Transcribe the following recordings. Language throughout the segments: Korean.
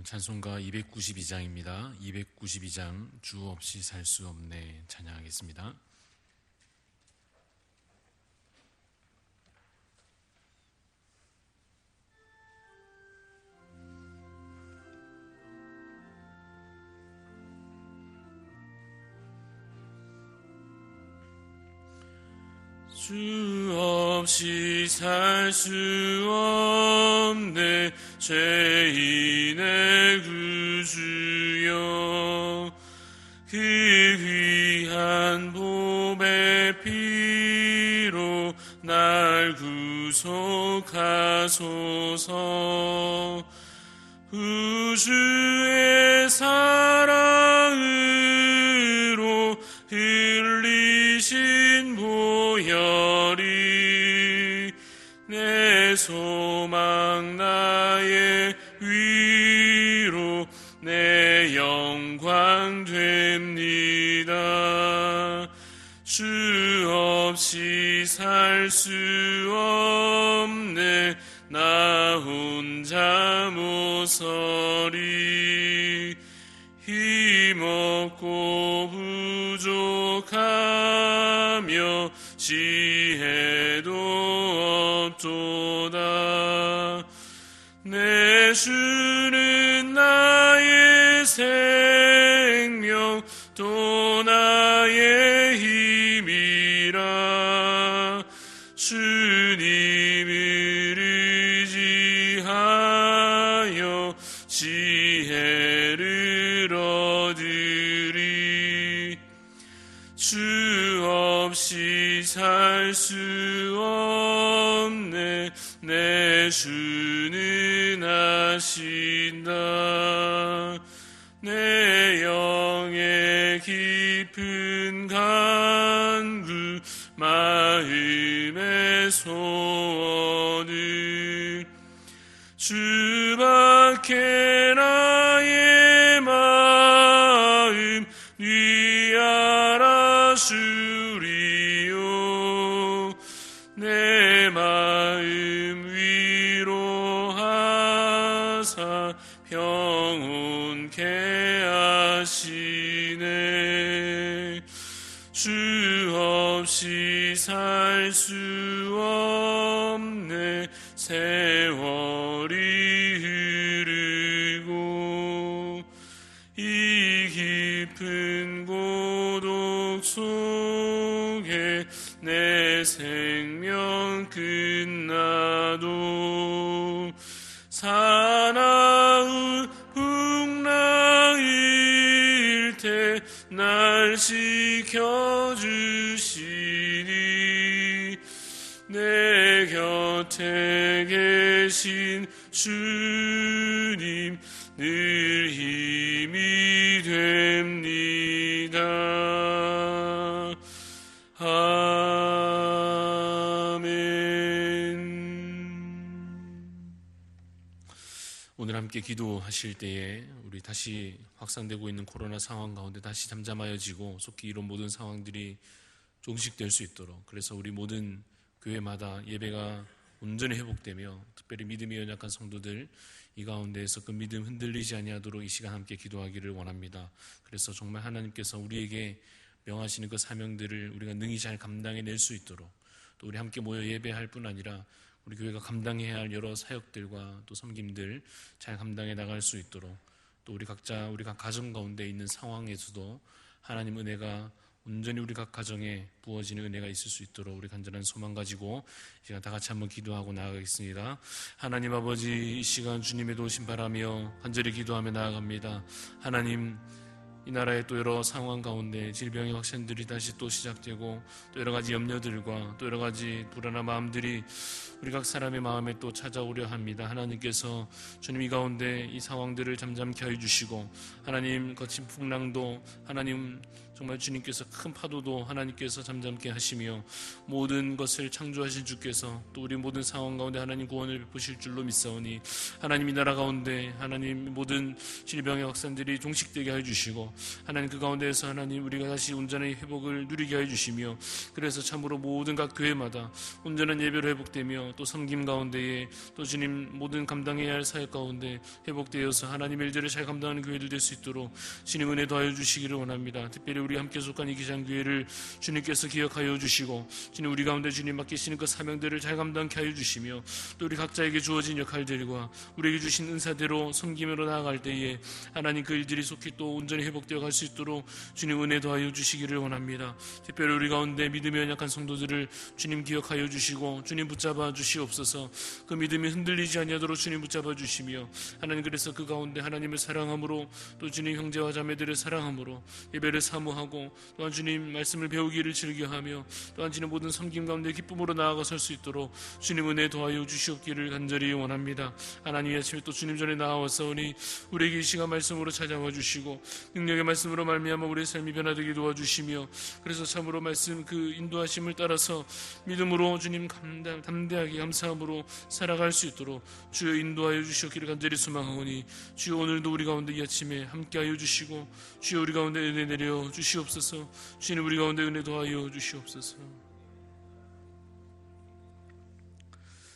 찬송가 292장입니다. 292장 주 없이 살 수 없네 찬양하겠습니다. 주 없이 살 수 없네 죄인의 구주여, 그 귀한 보배 피로 날 구속하소서. 구주의 사랑으로 흘리신 보혈이 내 소망 나의 위로 내 영광 됩니다. 주 없이 살 수 없네 나 혼자 못 서리. 힘없고 부족하며 지혜도 없도다. 내 주는 나의 생명 또 나의 힘이라. 주님을 의지하여 지혜를 얻으리. 주 없이 살 수 없네 내 주는 아신다. 내 영의 깊은 간구 마음의 소원을 주밖에 나의 마음 위하라 주리요. 내 마음 위로하사 평온케 하시네. 주 없이 살 수 없네 세월이 흐르고 이 깊은 고독 속에 내 생명 끝나도 사나운 풍랑일 때 날 지켜주시니 내 곁에 계신 주님 늘 힘이 됩니다. 아멘. 오늘 함께 기도하실 때에 우리 다시 확산되고 있는 코로나 상황 가운데 다시 잠잠하여지고 속히 이런 모든 상황들이 종식될 수 있도록, 그래서 우리 모든 교회마다 예배가 온전히 회복되며 특별히 믿음이 연약한 성도들 이 가운데에서 그 믿음 흔들리지 아니하도록 이 시간 함께 기도하기를 원합니다. 그래서 정말 하나님께서 우리에게 명하시는 그 사명들을 우리가 능히 잘 감당해낼 수 있도록, 또 우리 함께 모여 예배할 뿐 아니라 우리 교회가 감당해야 할 여러 사역들과 또 섬김들 잘 감당해 나갈 수 있도록, 또 우리 각자 우리 각 가정 가운데 있는 상황에서도 하나님 은혜가 온전히 우리 각 가정에 부어지는 은혜가 있을 수 있도록 우리 간절한 소망 가지고 이 시간 다 같이 한번 기도하고 나아가겠습니다. 하나님 아버지, 이 시간 주님의 도우심 바라며 간절히 기도하며 나아갑니다. 하나님, 이 나라의 또 여러 상황 가운데 질병의 확산들이 다시 또 시작되고 또 여러 가지 염려들과 또 여러 가지 불안한 마음들이 우리 각 사람의 마음에 또 찾아오려 합니다. 하나님께서 주님 이 가운데 이 상황들을 잠잠케 해주시고, 하나님 거친 풍랑도 하나님 정말 주님께서 큰 파도도 하나님께서 잠잠케 하시며 모든 것을 창조하신 주께서 또 우리 모든 상황 가운데 하나님 구원을 베푸실 줄로 믿사오니, 하나님 이 나라 가운데 하나님 모든 질병의 확산들이 종식되게 해주시고 주시고 하나님 그 가운데에서 하나님 우리가 다시 온전히 회복을 누리게 하여 주시며 그래서 참으로 모든 각 교회마다 온전한 예배로 회복되며 또 섬김 가운데에 또 주님 모든 감당해야 할 사역 가운데 회복되어서 하나님의 일들을 잘 감당하는 교회들 될 수 있도록 주님 은혜 더하여 주시기를 원합니다. 특별히 우리 함께 속한 이 기장교회를 주님께서 기억하여 주시고 주님 우리 가운데 주님 맡기시는 그 사명들을 잘 감당케 하여 주시며 또 우리 각자에게 주어진 역할들과 우리에게 주신 은사대로 섬김으로 나아갈 때에 하나님 그 일들이 속히 또 온전히 회복되어 갈 수 있도록 주님 은혜 더하여 주시기를 원합니다. 특별히 우리 가운데 믿음이 연약한 성도들을 주님 기억하여 주시고 주님 붙잡아 주시옵소서. 그 믿음이 흔들리지 아니하도록 주님 붙잡아 주시며 하나님 그래서 그 가운데 하나님을 사랑함으로 또 주님 형제와 자매들을 사랑함으로 예배를 사모하고 또한 주님 말씀을 배우기를 즐겨하며 또한 주님 모든 섬김 가운데 기쁨으로 나아가 설 수 있도록 주님 은혜 도와여 주시옵기를 간절히 원합니다. 하나님 아침에 또 주님 전에 나와서오니 우리에게 이 시간 말씀으로 찾아와 주시고 능력의 말씀으로 말미암아 우리의 삶이 변화되게 도와주시며 그래서 참으로 말씀 그 인도하심을 따라서 믿음으로 주님 담대하게 감사함으로 살아갈 수 있도록 주여 인도하여 주시옵기를 간절히 소망하오니 주여 오늘도 우리 가운데 이 아침에 함께하여 주시고 주여 우리 가운데 은혜 내려 주시옵소서. 주님 우리 가운데 은혜 더하여 주시옵소서.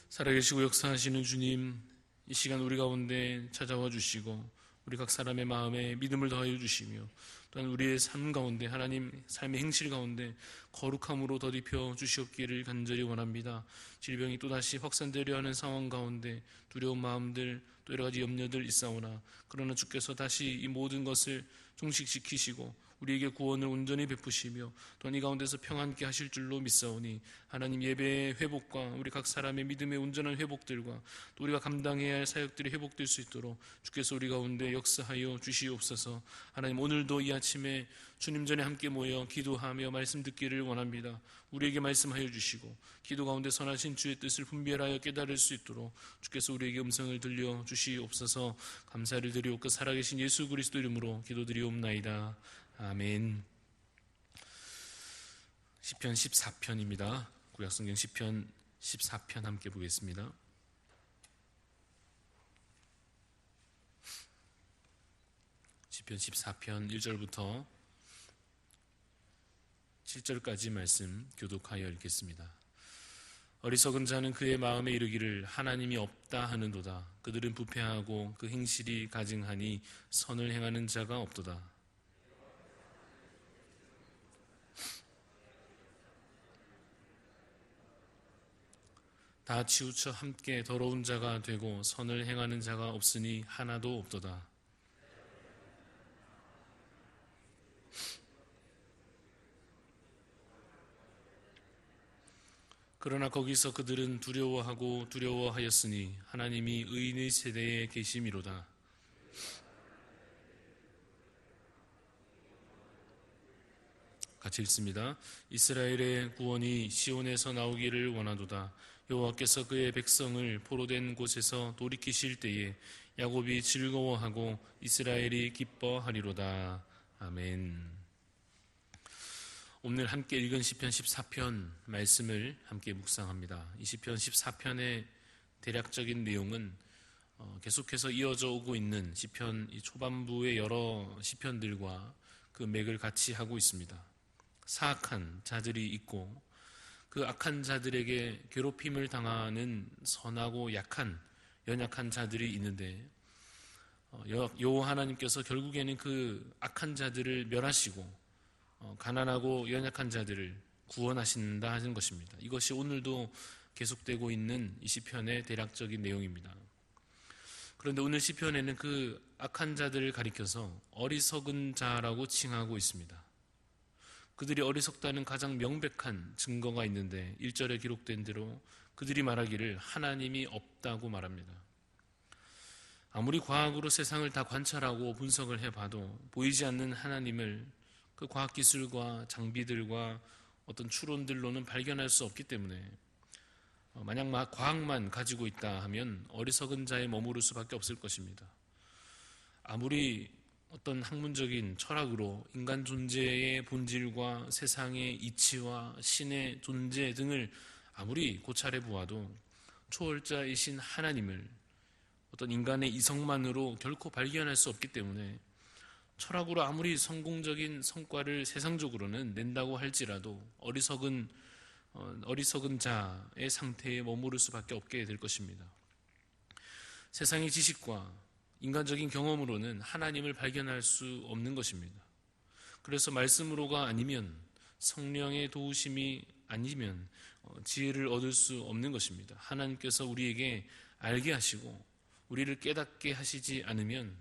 살아계시고 역사하시는 주님 이 시간 우리 가운데 찾아와 주시고 우리 각 사람의 마음에 믿음을 더하여 주시며 또한 우리의 삶 가운데 하나님 삶의 행실 가운데 거룩함으로 덧입혀 주시옵기를 간절히 원합니다. 질병이 또다시 확산되려 하는 상황 가운데 두려운 마음들 또 여러 가지 염려들 있사오나 그러나 주께서 다시 이 모든 것을 종식시키시고 우리에게 구원을 온전히 베푸시며 또한 이 가운데서 평안케 하실 줄로 믿사오니 하나님 예배의 회복과 우리 각 사람의 믿음의 온전한 회복들과 또 우리가 감당해야 할 사역들이 회복될 수 있도록 주께서 우리 가운데 역사하여 주시옵소서. 하나님 오늘도 이 아침에 주님 전에 함께 모여 기도하며 말씀 듣기를 원합니다. 우리에게 말씀하여 주시고 기도 가운데 선하신 주의 뜻을 분별하여 깨달을 수 있도록 주께서 우리에게 음성을 들려 주시옵소서. 감사를 드리옵고 살아계신 예수 그리스도 이름으로 기도드리옵나이다. 아멘. 시편 14편입니다. 구약성경 시편 14편 함께 보겠습니다. 시편 14편 1절부터 7절까지 말씀 교독하여 읽겠습니다. 어리석은 자는 그의 마음에 이르기를 하나님이 없다 하는도다. 그들은 부패하고 그 행실이 가증하니 선을 행하는 자가 없도다. 다 치우쳐 함께 더러운 자가 되고 선을 행하는 자가 없으니 하나도 없도다. 그러나 거기서 그들은 두려워하고 두려워하였으니 하나님이 의인의 세대에 계심이로다. 같이 읽습니다. 이스라엘의 구원이 시온에서 나오기를 원하도다. 여호와께서 그의 백성을 포로된 곳에서 돌이키실 때에 야곱이 즐거워하고 이스라엘이 기뻐하리로다. 아멘. 오늘 함께 읽은 시편 14편 말씀을 함께 묵상합니다. 이 시편 14편의 대략적인 내용은 계속해서 이어져 오고 있는 시편 초반부의 여러 시편들과 그 맥을 같이 하고 있습니다. 사악한 자들이 있고 그 악한 자들에게 괴롭힘을 당하는 선하고 연약한 자들이 있는데 여호와 하나님께서 결국에는 그 악한 자들을 멸하시고 가난하고 연약한 자들을 구원하신다 하는 것입니다. 이것이 오늘도 계속되고 있는 이 시편의 대략적인 내용입니다. 그런데 오늘 시편에는 그 악한 자들을 가리켜서 어리석은 자라고 칭하고 있습니다. 그들이 어리석다는 가장 명백한 증거가 있는데 1절에 기록된 대로 그들이 말하기를 하나님이 없다고 말합니다. 아무리 과학으로 세상을 다 관찰하고 분석을 해봐도 보이지 않는 하나님을 그 과학기술과 장비들과 어떤 추론들로는 발견할 수 없기 때문에 만약 과학만 가지고 있다 하면 어리석은 자에 머무를 수밖에 없을 것입니다. 아무리 어떤 학문적인 철학으로 인간 존재의 본질과 세상의 이치와 신의 존재 등을 아무리 고찰해 보아도 초월자이신 하나님을 어떤 인간의 이성만으로 결코 발견할 수 없기 때문에 철학으로 아무리 성공적인 성과를 세상적으로는 낸다고 할지라도 어리석은 자의 상태에 머무를 수밖에 없게 될 것입니다. 세상의 지식과 인간적인 경험으로는 하나님을 발견할 수 없는 것입니다. 그래서 말씀으로가 아니면, 성령의 도우심이 아니면 지혜를 얻을 수 없는 것입니다. 하나님께서 우리에게 알게 하시고 우리를 깨닫게 하시지 않으면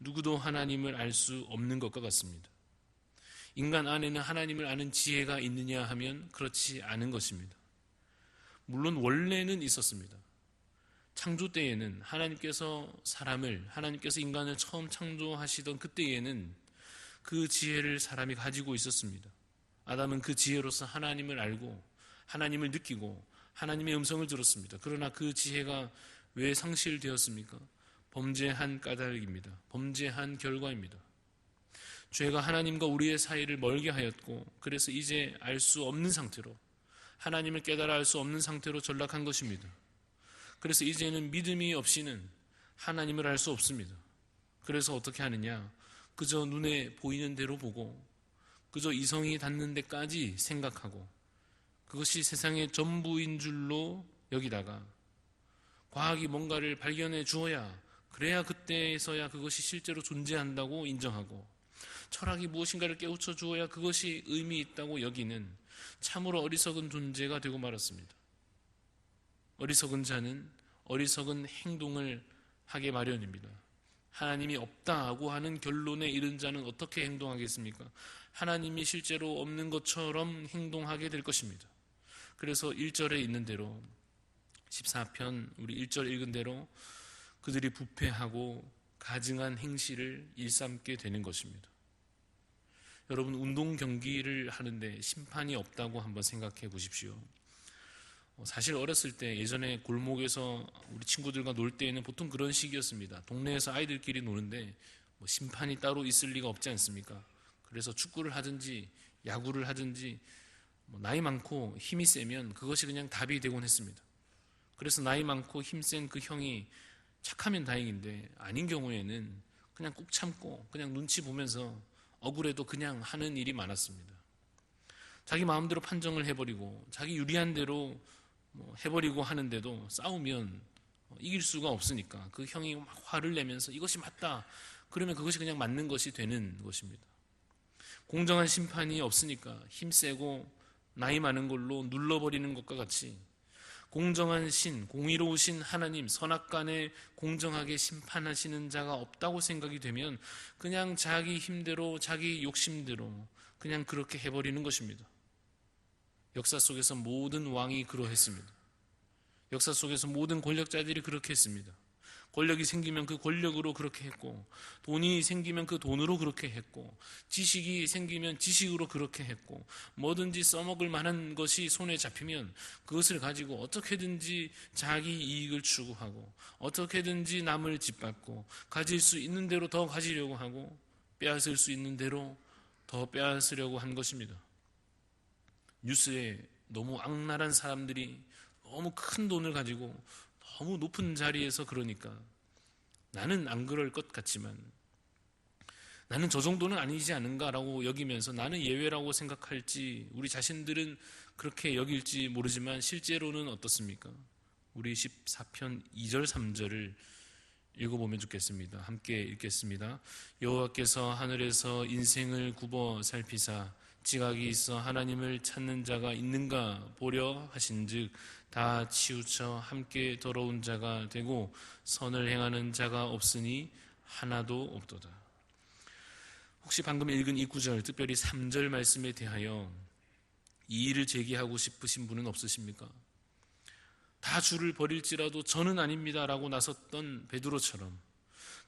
누구도 하나님을 알 수 없는 것과 같습니다. 인간 안에는 하나님을 아는 지혜가 있느냐 하면 그렇지 않은 것입니다. 물론 원래는 있었습니다. 창조 때에는 하나님께서 인간을 처음 창조하시던 그때에는 그 지혜를 사람이 가지고 있었습니다. 아담은 그 지혜로서 하나님을 알고 하나님을 느끼고 하나님의 음성을 들었습니다. 그러나 그 지혜가 왜 상실되었습니까? 범죄한 까닭입니다. 범죄한 결과입니다. 죄가 하나님과 우리의 사이를 멀게 하였고, 그래서 이제 알 수 없는 상태로, 하나님을 깨달아 알 수 없는 상태로 전락한 것입니다. 그래서 이제는 믿음이 없이는 하나님을 알 수 없습니다. 그래서 어떻게 하느냐? 그저 눈에 보이는 대로 보고 그저 이성이 닿는 데까지 생각하고 그것이 세상의 전부인 줄로 여기다가 과학이 뭔가를 발견해 주어야, 그래야 그때에서야 그것이 실제로 존재한다고 인정하고, 철학이 무엇인가를 깨우쳐 주어야 그것이 의미 있다고 여기는 참으로 어리석은 존재가 되고 말았습니다. 어리석은 자는 어리석은 행동을 하게 마련입니다. 하나님이 없다고 하는 결론에 이른 자는 어떻게 행동하겠습니까? 하나님이 실제로 없는 것처럼 행동하게 될 것입니다. 그래서 1절에 있는 대로, 14편 우리 1절 읽은 대로 그들이 부패하고 가증한 행실을 일삼게 되는 것입니다. 여러분, 운동 경기를 하는데 심판이 없다고 한번 생각해 보십시오. 사실 어렸을 때 예전에 골목에서 우리 친구들과 놀 때에는 보통 그런 시기였습니다. 동네에서 아이들끼리 노는데 심판이 따로 있을 리가 없지 않습니까? 그래서 축구를 하든지 야구를 하든지 나이 많고 힘이 세면 그것이 그냥 답이 되곤 했습니다. 그래서 나이 많고 힘센 그 형이 착하면 다행인데 아닌 경우에는 그냥 꾹 참고 그냥 눈치 보면서 억울해도 그냥 하는 일이 많았습니다. 자기 마음대로 판정을 해버리고 자기 유리한 대로 해버리고 하는데도 싸우면 이길 수가 없으니까 그 형이 막 화를 내면서 이것이 맞다 그러면 그것이 그냥 맞는 것이 되는 것입니다. 공정한 심판이 없으니까 힘세고 나이 많은 걸로 눌러버리는 것과 같이 공정한 신, 공의로우신 하나님, 선악간에 공정하게 심판하시는 자가 없다고 생각이 되면 그냥 자기 힘대로 자기 욕심대로 그냥 그렇게 해버리는 것입니다. 역사 속에서 모든 왕이 그러했습니다. 역사 속에서 모든 권력자들이 그렇게 했습니다. 권력이 생기면 그 권력으로 그렇게 했고, 돈이 생기면 그 돈으로 그렇게 했고, 지식이 생기면 지식으로 그렇게 했고, 뭐든지 써먹을 만한 것이 손에 잡히면 그것을 가지고 어떻게든지 자기 이익을 추구하고 어떻게든지 남을 짓밟고 가질 수 있는 대로 더 가지려고 하고 빼앗을 수 있는 대로 더 빼앗으려고 한 것입니다. 뉴스에 너무 악랄한 사람들이 너무 큰 돈을 가지고 너무 높은 자리에서 그러니까 나는 안 그럴 것 같지만 나는 저 정도는 아니지 않은가라고 여기면서 나는 예외라고 생각할지 우리 자신들은 그렇게 여길지 모르지만 실제로는 어떻습니까? 우리 14편 2절 3절을 읽어보면 좋겠습니다. 함께 읽겠습니다. 여호와께서 하늘에서 인생을 굽어 살피사 지각이 있어 하나님을 찾는 자가 있는가 보려 하신즉 다 치우쳐 함께 더러운 자가 되고 선을 행하는 자가 없으니 하나도 없도다. 혹시 방금 읽은 이 구절, 특별히 3절 말씀에 대하여 이의를 제기하고 싶으신 분은 없으십니까? 다 주를 버릴지라도 저는 아닙니다 라고 나섰던 베드로처럼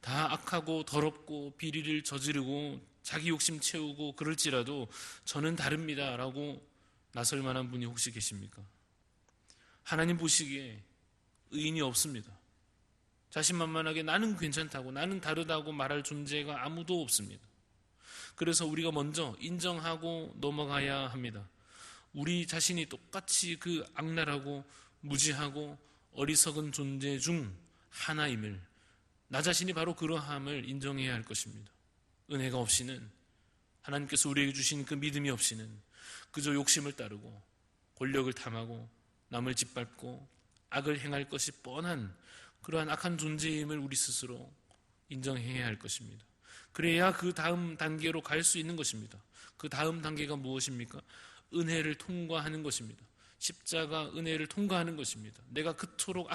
다 악하고 더럽고 비리를 저지르고 자기 욕심 채우고 그럴지라도 저는 다릅니다 라고 나설 만한 분이 혹시 계십니까? 하나님 보시기에 의인이 없습니다. 자신만만하게 나는 괜찮다고 나는 다르다고 말할 존재가 아무도 없습니다. 그래서 우리가 먼저 인정하고 넘어가야 합니다. 우리 자신이 똑같이 그 악랄하고 무지하고 어리석은 존재 중 하나임을, 나 자신이 바로 그러함을 인정해야 할 것입니다. 은혜가 없이는, 하나님께서 우리에게 주신 그 믿음이 없이는 그저 욕심을 따르고 권력을 탐하고 남을 짓밟고 악을 행할 것이 뻔한 그러한 악한 존재임을 우리 스스로 인정해야 할 것입니다. 그래야 그 다음 단계로 갈 수 있는 것입니다. 그 다음 단계가 무엇입니까? 은혜를 통과하는 것입니다. 십자가 은혜를 통과하는 것입니다. 내가 그토록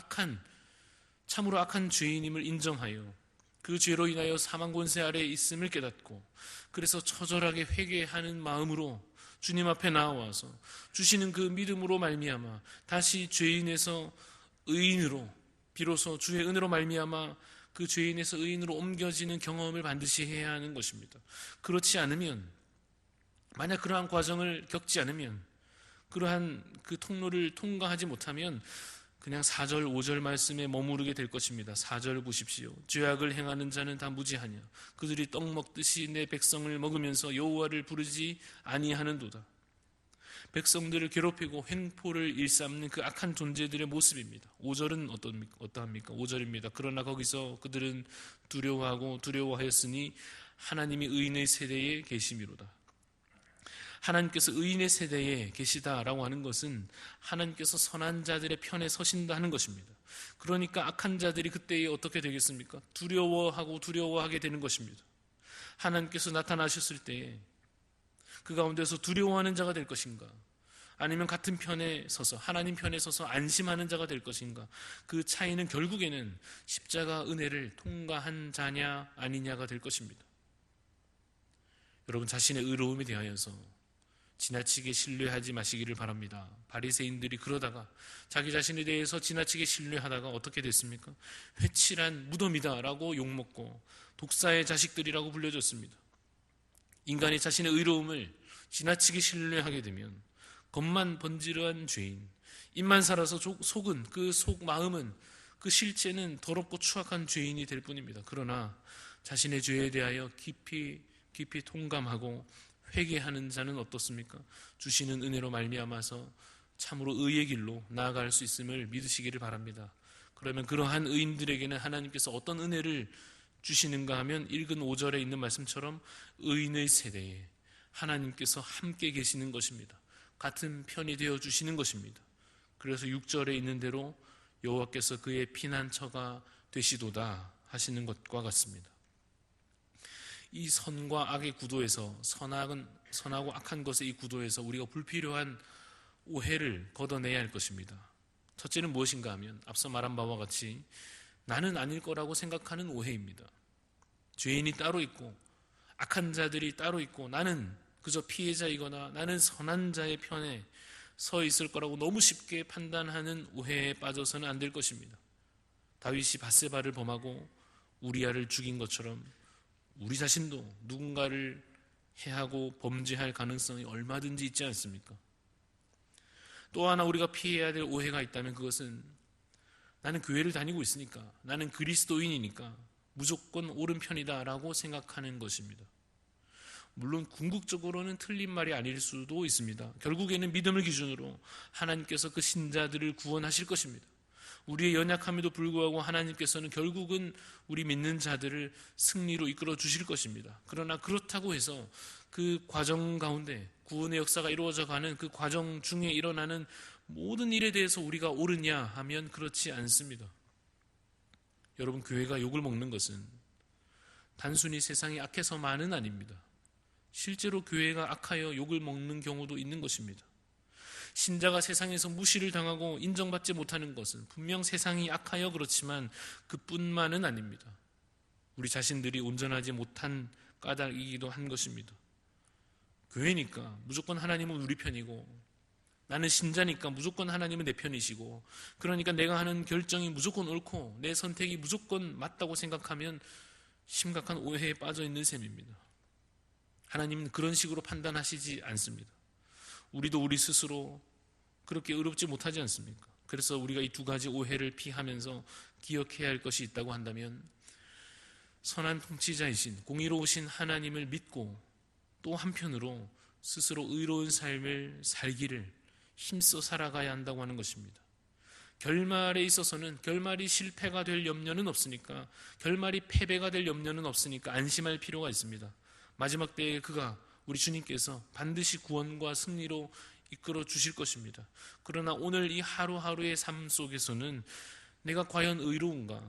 참으로 악한 죄인임을 인정하여 그 죄로 인하여 사망 권세 아래에 있음을 깨닫고, 그래서 처절하게 회개하는 마음으로 주님 앞에 나와서 주시는 그 믿음으로 말미암아 다시 죄인에서 의인으로, 비로소 주의 은혜로 말미암아 그 죄인에서 의인으로 옮겨지는 경험을 반드시 해야 하는 것입니다. 그렇지 않으면, 만약 그러한 과정을 겪지 않으면, 그러한 그 통로를 통과하지 못하면 그냥 4절 5절 말씀에 머무르게 될 것입니다. 4절 보십시오. 죄악을 행하는 자는 다 무지하냐. 그들이 떡 먹듯이 내 백성을 먹으면서 여호와를 부르지 아니하는도다. 백성들을 괴롭히고 횡포를 일삼는 그 악한 존재들의 모습입니다. 5절은 어떠합니까? 5절입니다. 그러나 거기서 그들은 두려워하였으니 하나님이 의인의 세대에 계심이로다. 하나님께서 의인의 세대에 계시다라고 하는 것은 하나님께서 선한 자들의 편에 서신다 하는 것입니다. 그러니까 악한 자들이 그때에 어떻게 되겠습니까? 두려워하게 되는 것입니다. 하나님께서 나타나셨을 때에 그 가운데서 두려워하는 자가 될 것인가? 아니면 같은 편에 서서, 하나님 편에 서서 안심하는 자가 될 것인가? 그 차이는 결국에는 십자가 은혜를 통과한 자냐 아니냐가 될 것입니다. 여러분, 자신의 의로움에 대하여서 지나치게 신뢰하지 마시기를 바랍니다. 바리새인들이 그러다가 자기 자신에 대해서 지나치게 신뢰하다가 어떻게 됐습니까? 회칠한 무덤이다라고 욕먹고 독사의 자식들이라고 불려졌습니다. 인간이 자신의 의로움을 지나치게 신뢰하게 되면 겉만 번지르한 죄인, 입만 살아서 속은, 그 속 마음은, 그 실제는 더럽고 추악한 죄인이 될 뿐입니다. 그러나 자신의 죄에 대하여 깊이 통감하고 회개하는 자는 어떻습니까? 주시는 은혜로 말미암아서 참으로 의의 길로 나아갈 수 있음을 믿으시기를 바랍니다. 그러면 그러한 의인들에게는 하나님께서 어떤 은혜를 주시는가 하면 읽은 5절에 있는 말씀처럼 의인의 세대에 하나님께서 함께 계시는 것입니다. 같은 편이 되어 주시는 것입니다. 그래서 6절에 있는 대로 여호와께서 그의 피난처가 되시도다 하시는 것과 같습니다. 이 선과 악의 구도에서, 선하고 악한 것의 이 구도에서 우리가 불필요한 오해를 걷어내야 할 것입니다. 첫째는 무엇인가 하면 앞서 말한 바와 같이 나는 아닐 거라고 생각하는 오해입니다. 죄인이 따로 있고 악한 자들이 따로 있고 나는 그저 피해자이거나 나는 선한 자의 편에 서 있을 거라고 너무 쉽게 판단하는 오해에 빠져서는 안 될 것입니다. 다윗이 밧세바를 범하고 우리아를 죽인 것처럼 우리 자신도 누군가를 해하고 범죄할 가능성이 얼마든지 있지 않습니까? 또 하나 우리가 피해야 될 오해가 있다면 그것은 나는 교회를 다니고 있으니까, 나는 그리스도인이니까 무조건 옳은 편이다라고 생각하는 것입니다. 물론 궁극적으로는 틀린 말이 아닐 수도 있습니다. 결국에는 믿음을 기준으로 하나님께서 그 신자들을 구원하실 것입니다. 우리의 연약함에도 불구하고 하나님께서는 결국은 우리 믿는 자들을 승리로 이끌어 주실 것입니다. 그러나 그렇다고 해서 그 과정 가운데 구원의 역사가 이루어져 가는 그 과정 중에 일어나는 모든 일에 대해서 우리가 옳으냐 하면 그렇지 않습니다. 여러분, 교회가 욕을 먹는 것은 단순히 세상이 악해서만은 아닙니다. 실제로 교회가 악하여 욕을 먹는 경우도 있는 것입니다. 신자가 세상에서 무시를 당하고 인정받지 못하는 것은 분명 세상이 악하여 그렇지만 그뿐만은 아닙니다. 우리 자신들이 온전하지 못한 까닭이기도 한 것입니다. 교회니까 무조건 하나님은 우리 편이고, 나는 신자니까 무조건 하나님은 내 편이시고, 그러니까 내가 하는 결정이 무조건 옳고 내 선택이 무조건 맞다고 생각하면 심각한 오해에 빠져 있는 셈입니다. 하나님은 그런 식으로 판단하시지 않습니다. 우리도 우리 스스로 그렇게 의롭지 못하지 않습니까? 그래서 우리가 이 두 가지 오해를 피하면서 기억해야 할 것이 있다고 한다면, 선한 통치자이신 공의로우신 하나님을 믿고 또 한편으로 스스로 의로운 삶을 살기를 힘써 살아가야 한다고 하는 것입니다. 결말에 있어서는 결말이 실패가 될 염려는 없으니까, 결말이 패배가 될 염려는 없으니까 안심할 필요가 있습니다. 마지막 때에 그가, 우리 주님께서 반드시 구원과 승리로 이끌어 주실 것입니다. 그러나 오늘 이 하루하루의 삶 속에서는 내가 과연 의로운가?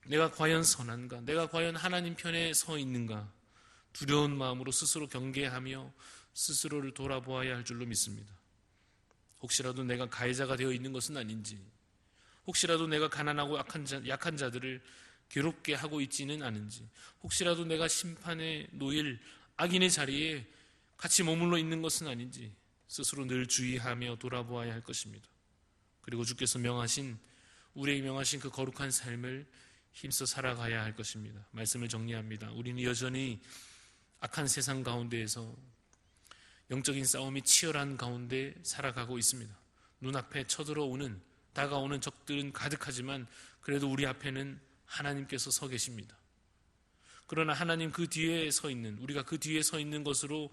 내가 과연 선한가? 내가 과연 하나님 편에 서 있는가? 두려운 마음으로 스스로 경계하며 스스로를 돌아보아야 할 줄로 믿습니다. 혹시라도 내가 가해자가 되어 있는 것은 아닌지, 혹시라도 내가 가난하고 약한 자들을 괴롭게 하고 있지는 않은지, 혹시라도 내가 심판에 놓일 악인의 자리에 같이 머물러 있는 것은 아닌지 스스로 늘 주의하며 돌아보아야 할 것입니다. 그리고 주께서 우리에게 명하신 그 거룩한 삶을 힘써 살아가야 할 것입니다. 말씀을 정리합니다. 우리는 여전히 악한 세상 가운데에서 영적인 싸움이 치열한 가운데 살아가고 있습니다. 눈앞에 다가오는 적들은 가득하지만 그래도 우리 앞에는 하나님께서 서 계십니다. 그러나 하나님 그 뒤에 서 있는, 우리가 그 뒤에 서 있는 것으로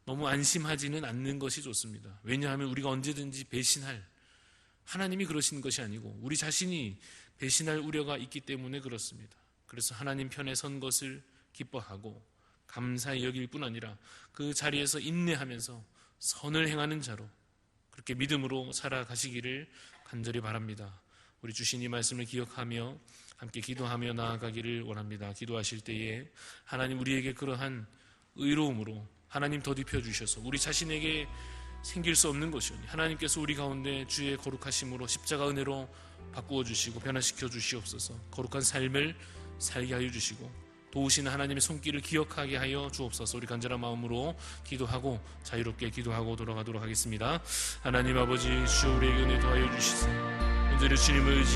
너무 안심하지는 않는 것이 좋습니다. 왜냐하면 우리가 언제든지 배신할, 하나님이 그러신 것이 아니고 우리 자신이 배신할 우려가 있기 때문에 그렇습니다. 그래서 하나님 편에 선 것을 기뻐하고 감사히 여길 뿐 아니라 그 자리에서 인내하면서 선을 행하는 자로 그렇게 믿음으로 살아가시기를 간절히 바랍니다. 우리 주신 이 말씀을 기억하며 함께 기도하며 나아가기를 원합니다. 기도하실 때에 하나님 우리에게 그러한 의로움으로 하나님 덧입혀 주셔서 우리 자신에게 생길 수 없는 것이오니 하나님께서 우리 가운데 주의 거룩하심으로 십자가 은혜로 바꾸어 주시고 변화시켜 주시옵소서. 거룩한 삶을 살게 하여 주시고 도우시는 하나님의 손길을 기억하게 하여 주옵소서. 우리 간절한 마음으로 기도하고 자유롭게 기도하고 돌아가도록 하겠습니다. 하나님 아버지, 주여 우리에게 은혜 더하여 주시사 온전히 주님을 의지,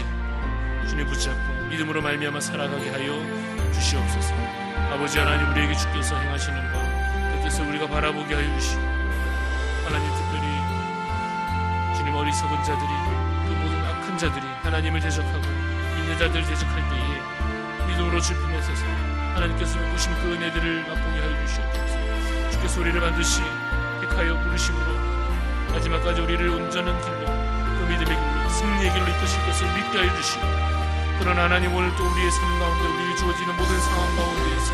주님 붙잡고 믿음으로 말미암아 살아가게 하여 주시옵소서. 아버지 하나님, 우리에게 주께서 행하시는 것, 그 뜻을 우리가 바라보게 하여 주시고 하나님, 특별히 주님 어리석은 자들이, 그 모든 악한 자들이 하나님을 대적하고 믿는 자들을 대적할 때에 믿음으로 질품에 서서 하나님께서 보신 그 은혜들을 맛보게 하여 주시옵소서. 주께서 우리를 반드시 택하여 부르심으로 마지막까지 우리를 온전한 길로, 그 믿음의 길로, 승리의 길로 이끄실 것을 믿게 하여 주시고, 그러나 하나님 오늘 또 우리의 삶 가운데, 우리에게 주어지는 모든 상황 가운데에서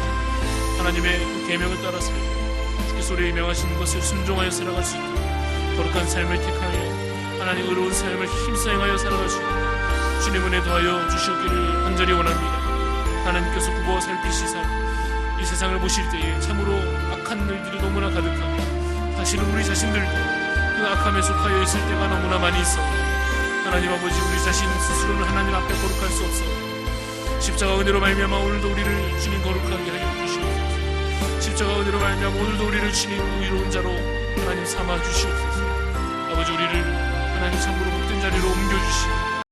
하나님의 그 계명을 따라 살고 주께서 우리에게 명하시는 것을 순종하여 살아갈 수 있도록 거룩한 삶을 택하여 하나님 의로운 삶을 힘써 행하여 살아갈 수 있도록 주님 은혜 더하여 주시옵기를 간절히 원합니다. 하나님께서 굽어 살피시사 이 세상을 보실 때에 참으로 악한 일들이 너무나 가득하며 사실은 우리 자신들도 그 악함에 속하여 있을 때가 너무나 많이 있어 하나님 아버지, 우리 자신 스스로는 하나님 앞에 거룩할 수 없어 십자가 은혜로 말미암아 오늘도 우리를 주님 거룩하게 하여 주시옵소서. 십자가 은혜로 말미암아 오늘도 우리를 주님 의로운 자로 하나님 삼아 주시옵소서. 아버지, 우리를 하나님 참으로 복된 자리로 옮겨주시고